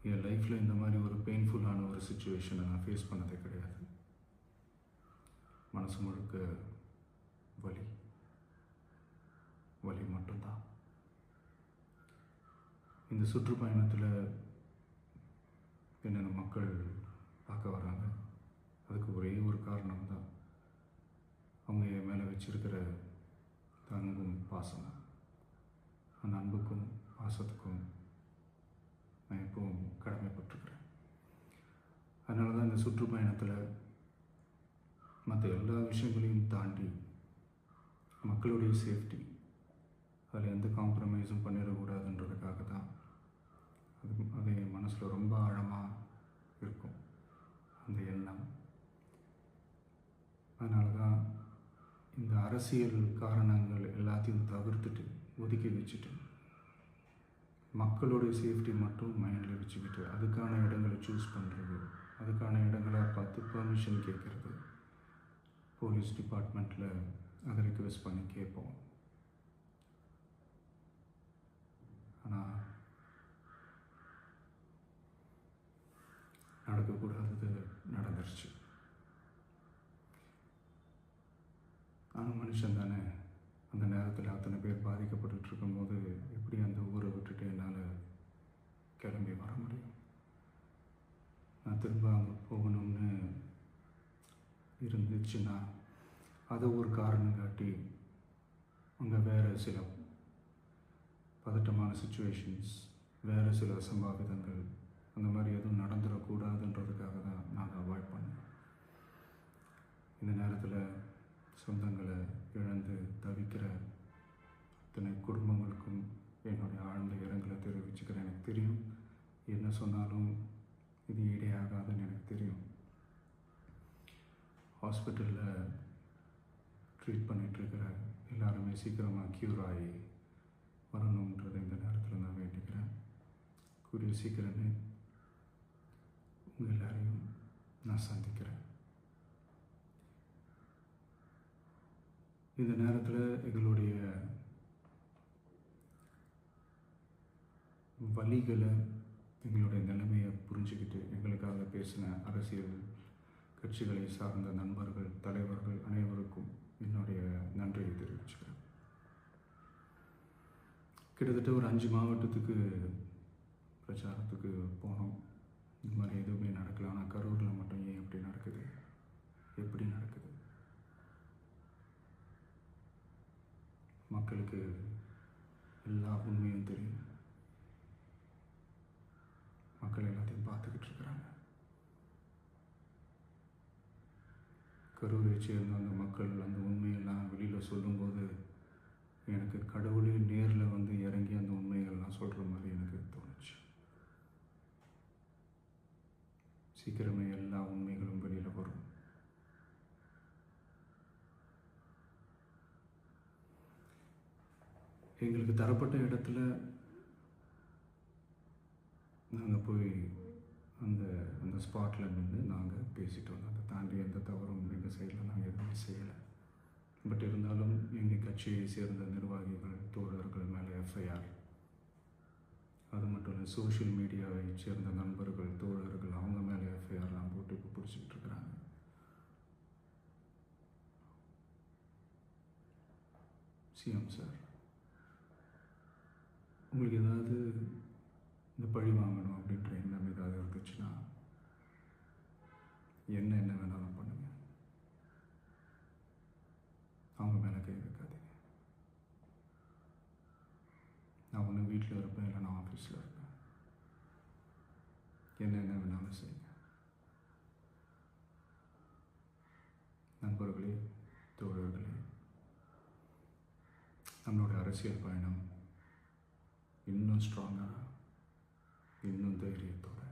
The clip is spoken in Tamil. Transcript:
என் லைஃப்பில் இந்த மாதிரி ஒரு பெயின்ஃபுல்லான ஒரு சுச்சுவேஷனை நான் ஃபேஸ் பண்ணதே கிடையாது. மனசு முழுக்க வலி வலி மட்டும்தான். இந்த சுற்றுப்பயணத்தில் என்னென்ன மக்கள் பார்க்க வராங்க, அதுக்கு ஒரே ஒரு காரணம் தான், அவங்க என் மேலே வச்சிருக்கிற அன்பும் பாசமும். அந்த அன்புக்கும் பாசத்துக்கும் நான் எப்பவும் கடமைப்பட்டிருக்கிறேன். அதனால தான் இந்த சுற்றுப்பயணத்தில் மற்ற எல்லா விஷயங்களையும் தாண்டி மக்களுடைய சேஃப்டி, அதில் எந்த காம்ப்ரமைஸும் பண்ணிடக்கூடாதுன்றதுக்காக தான் அது என் மனசில் ரொம்ப ஆழமாக இருக்கும் அந்த எண்ணம். அதனால தான் இந்த அரசியல் காரணங்கள் எல்லாத்தையும் தவிர்த்துட்டு ஒதுக்கி வச்சுட்டு மக்களுடைய சேஃப்டி மட்டும் மைண்டில் வச்சுக்கிட்டு அதுக்கான இடங்களை சூஸ் பண்ணுறது, அதுக்கான இடங்களை பார்த்து பெர்மிஷன் கேட்குறது, போலீஸ் டிபார்ட்மெண்ட்டில் அதை ரிக்வெஸ்ட் பண்ணி கேட்போம். ஆனால் நடக்கக்கூடாதது நடந்துருச்சு. நானும் மனுஷன் தானே. அந்த நேரத்தில் அத்தனை பேர் பாதிக்கப்பட்டு இருக்கும்போது எப்படி அந்த ஊரை விட்டுட்டு என்னால் கிளம்பி வர முடியும்? நான் திரும்ப அங்கே போகணும்னு இருந்துச்சுன்னா அதை ஒரு காரணம் காட்டி அங்கே வேறு சில பதட்டமான சுச்சுவேஷன்ஸ், வேறு சில அசம்பாவிதங்கள் அந்த மாதிரி எதுவும் நடந்துடக்கூடாதுன்றதுக்காக தான் நான் அவாய்ட் பண்ணேன். இந்த நேரத்தில் சொந்தங்களை இழந்து தவிக்கிற அத்தனை குடும்பங்களுக்கும் என்னுடைய ஆழ்ந்த இரங்கலை தெரிவிச்சுக்கிறேன். எனக்கு தெரியும், என்ன சொன்னாலும் இது ஈடேயாகாதுன்னு எனக்கு தெரியும். ஹாஸ்பிட்டலில் ட்ரீட் பண்ணிகிட்ருக்கிற எல்லாருமே சீக்கிரமாக க்யூர் ஆகி வரணுன்றதை இந்த நேரத்தில் நான் வேண்டிக்கிறேன். கூடிய சீக்கிரமே உங்கள் எல்லாரையும் நான் சந்திக்கிறேன். இந்த நேரத்தில் எங்களுடைய வலிகளை, எங்களுடைய நிலைமையை புரிஞ்சுக்கிட்டு எங்களுக்காக பேசின அரசியல் கட்சிகளை சார்ந்த நண்பர்கள், தலைவர்கள் அனைவருக்கும் என்னுடைய நன்றியை தெரிவிச்சுக்கிறேன். கிட்டத்தட்ட ஒரு 5 மாவட்டத்துக்கு பிரச்சாரத்துக்கு போனோம். இந்த மாதிரி எதுவுமே நடக்கல. ஆனால் கரூரில் மட்டும் ஏன் எப்படி நடக்குது, எப்படி நடக்குது? மக்களுக்கு எல்லா உண்மையும் தெரியும். மக்கள் எல்லாத்தையும் பார்த்துக்கிட்டு இருக்கிறாங்க. கரூரை சேர்ந்த அந்த மக்கள் அந்த உண்மையெல்லாம் வெளியில் சொல்லும்போது எனக்கு கடவுளே நேரில் வந்து இறங்கி அந்த உண்மைகள்லாம் சொல்கிற மாதிரி எனக்கு தோணுச்சு. சீக்கிரமே எல்லா உண்மைகளும் வெளியில் வரும். எங்களுக்கு தரப்பட்ட இடத்துல நாங்கள் போய் அந்த அந்த ஸ்பாட்டில் நின்று நாங்கள் பேசிட்டு வந்தோம். அதை தாண்டி எந்த தவறும் எங்கள் சைடில் நாங்கள் எதுவுமே செய்யலை. பட் இருந்தாலும் எங்கள் கட்சியை சேர்ந்த நிர்வாகிகள், தோழர்கள் மேலே எஃப்ஐஆர், அது மட்டும் இல்லை சோஷியல் மீடியாவை சேர்ந்த நண்பர்கள், தோழர்கள் அவங்க மேலே எஃப்ஐஆர்லாம் போட்டு இப்போ பிடிச்சிக்கிட்டு இருக்கிறாங்க. சிஎம் சார், உங்களுக்கு ஏதாவது இந்த பழி வாங்கணும் அப்படின்ற எண்ணம் ஏதாவது இருந்துச்சுன்னா என்ன வேணாலும் பண்ணுங்க. அவங்க மேலே கை வைக்காதீங்க. நான் ஒன்று வீட்டில் இருப்பேன், இல்லை நான் ஆஃபீஸில் இருப்பேன். என்ன வேணாலும் செய்யுங்க. நண்பர்களே, தோழர்களே, நம்மளோட அரசியல் பயணம் இன்னும் ஸ்ட்ராங்காக, இன்னும் தைரியத்தோட